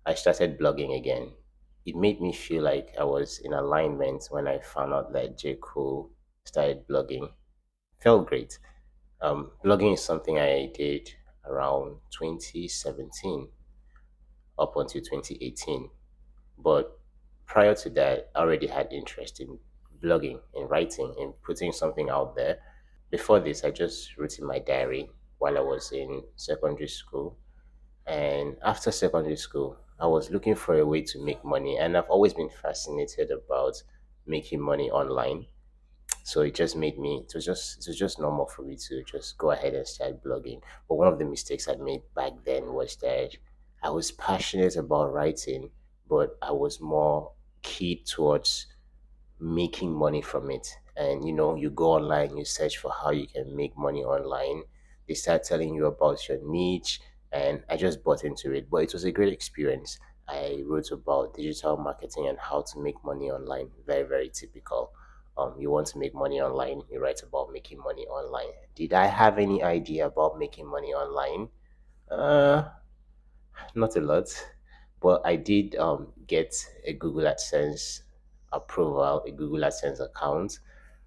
I started blogging again. It made me feel like I was in alignment when I found out that J. Cole started blogging. Felt great. Blogging is something I did around 2017 up until 2018. But prior to that, I already had interest in blogging, in writing, in putting something out there. Before this, I just wrote in my diary while I was in secondary school. And after secondary school, I was looking for a way to make money. And I've always been fascinated about making money online. So it just made me, it was just normal for me to just go ahead and start blogging. But one of the mistakes I made back then was that I was passionate about writing, but I was more keyed towards making money from it. And you go online, you search for how you can make money online. They start telling you about your niche, and I just bought into it. But it was a great experience. I wrote about digital marketing and how to make money online. Very, very typical. You want to make money online, you write about making money online. Did I have any idea about making money online? Uh, Not a lot, but I did get a Google AdSense approval, a Google AdSense account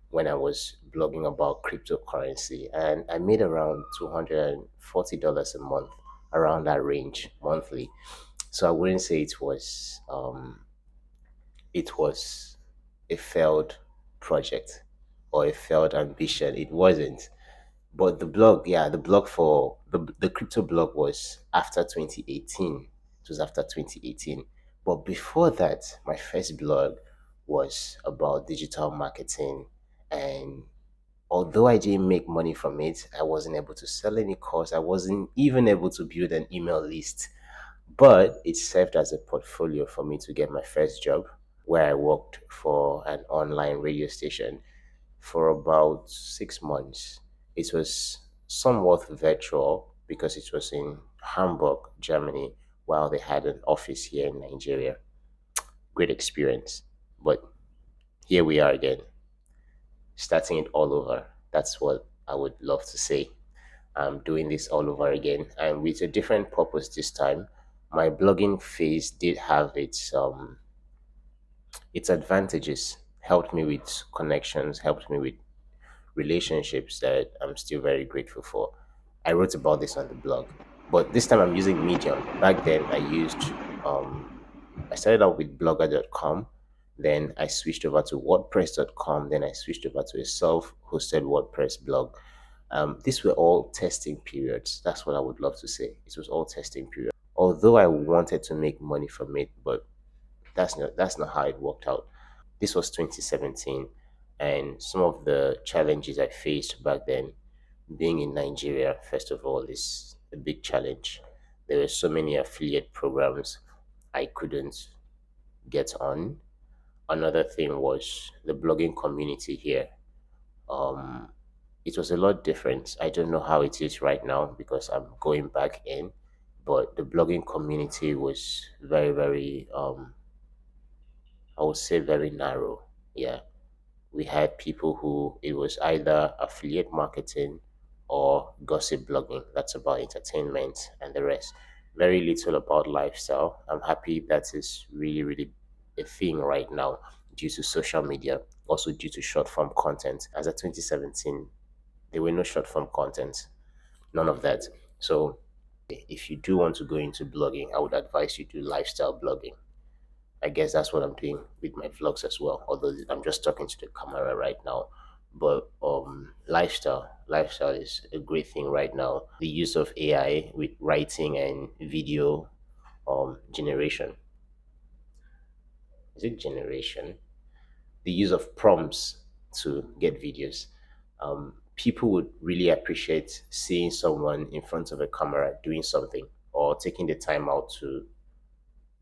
when I was blogging about cryptocurrency, and I made around $240 a month, around that range monthly. So I wouldn't say it was a failed project or a failed ambition. It wasn't. But the blog, yeah, the blog for the crypto blog was after 2018. It was after 2018. But before that, my first blog was about digital marketing. And although I didn't make money from it, I wasn't able to sell any course. I wasn't even able to build an email list. But it served as a portfolio for me to get my first job, where I worked for an online radio station for about 6 months. It was somewhat virtual because it was in Hamburg, Germany, while they had an office here in Nigeria. Great experience. But here we are again, starting it all over. That's what I would love to say. I'm doing this all over again and with a different purpose this time. My blogging phase did have its advantages, helped me with connections, helped me with relationships that I'm still very grateful for. I wrote about this on the blog, but this time I'm using Medium. Back then, um, I started out with blogger.com, then I switched over to wordpress.com, then I switched over to a self hosted WordPress blog. These were all testing periods. That's what I would love to say. It was all testing period. Although I wanted to make money from it, but that's not how it worked out. This was 2017, and some of the challenges I faced back then, being in Nigeria, first of all, is a big challenge. There were so many affiliate programs I couldn't get on. Another thing was the blogging community here. Um, it was a lot different. I don't know how it is right now because I'm going back in, but the blogging community was very, very, I would say, very narrow. Yeah, we had people who it was either affiliate marketing or gossip blogging. That's about entertainment and the rest. Very little about lifestyle. I'm happy that is really, really a thing right now due to social media, also due to short form content. As of 2017, there were no short form content, none of that. So, if you do want to go into blogging, I would advise you do lifestyle blogging. I guess that's what I'm doing with my vlogs as well. Although I'm just talking to the camera right now. But lifestyle is a great thing right now. The use of AI with writing and video generation. Is it generation? The use of prompts to get videos. People would really appreciate seeing someone in front of a camera doing something or taking the time out to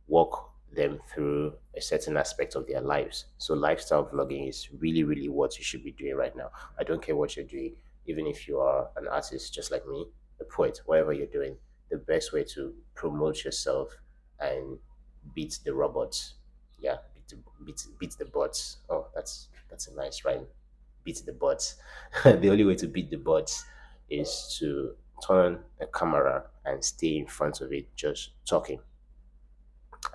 walk them through a certain aspect of their lives. So lifestyle vlogging is really, really what you should be doing right now. I don't care what you're doing, even if you are an artist just like me, a poet, whatever you're doing, the best way to promote yourself and beat the robots. Yeah, beat the bots. Oh, that's a nice rhyme. Beat the bots. The only way to beat the bots is to turn a camera and stay in front of it just talking.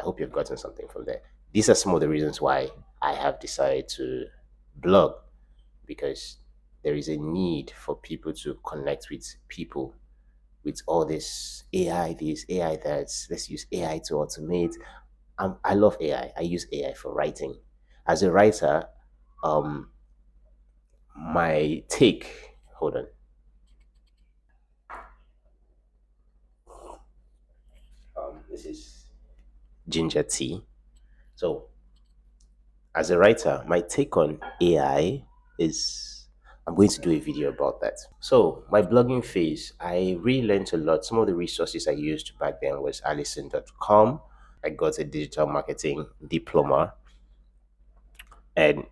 I hope you've gotten something from there. These are some of the reasons why I have decided to blog, because there is a need for people to connect with people with all this AI that. Let's use AI to automate. I love AI. I use AI for writing. As a writer, um, my take, hold on, this is ginger tea. So, as a writer, my take on AI is I'm going to do a video about that. So, my blogging phase, I really learned a lot. Some of the resources I used back then was allison.com. I got a digital marketing diploma, and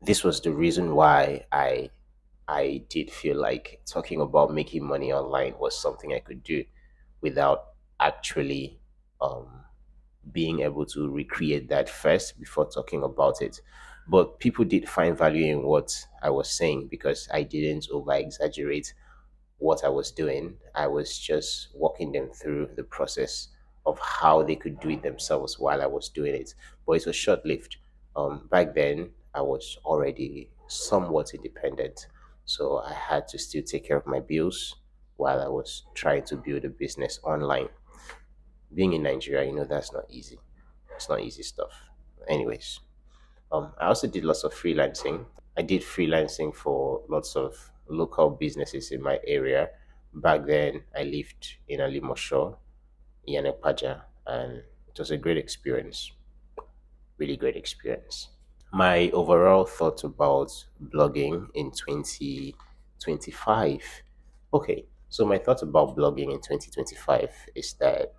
this was the reason why I did feel like talking about making money online was something I could do without actually um, being able to recreate that first before talking about it. But people did find value in what I was saying because I didn't over exaggerate what I was doing. I was just walking them through the process of how they could do it themselves while I was doing it. But it was short lived. Back then, I was already somewhat independent. So I had to still take care of my bills while I was trying to build a business online. Being in Nigeria, that's not easy. It's not easy stuff. Anyways, I also did lots of freelancing. I did freelancing for lots of local businesses in my area. Back then, I lived in Alimosho, Paja, and it was a great experience, really great experience. My overall thought about blogging in 2025. Okay, so my thought about blogging in 2025 is that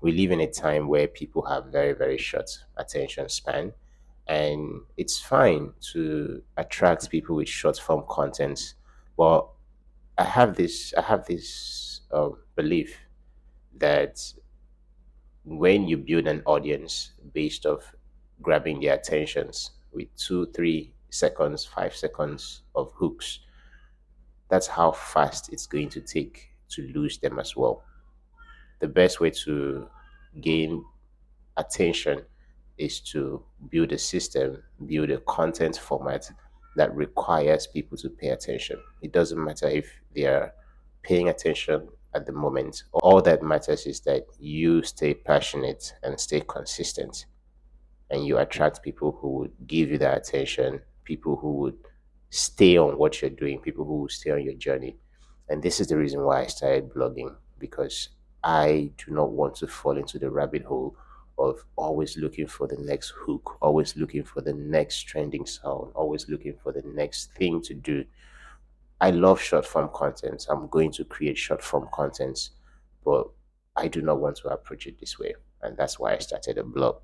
we live in a time where people have very, very short attention span, and it's fine to attract people with short form content. Well, I have this belief that when you build an audience based off grabbing their attentions with 2 3 seconds 5 seconds of hooks, that's how fast it's going to take to lose them as well. The best way to gain attention is to build a system, build a content format that requires people to pay attention. It doesn't matter if they are paying attention at the moment. All that matters is that you stay passionate and stay consistent, and you attract people who would give you that attention, people who would stay on what you're doing, people who will stay on your journey. And this is the reason why I started blogging, because I do not want to fall into the rabbit hole of always looking for the next hook, always looking for the next trending sound, always looking for the next thing to do. I love short form content. I'm going to create short form content, but I do not want to approach it this way. And that's why I started a blog.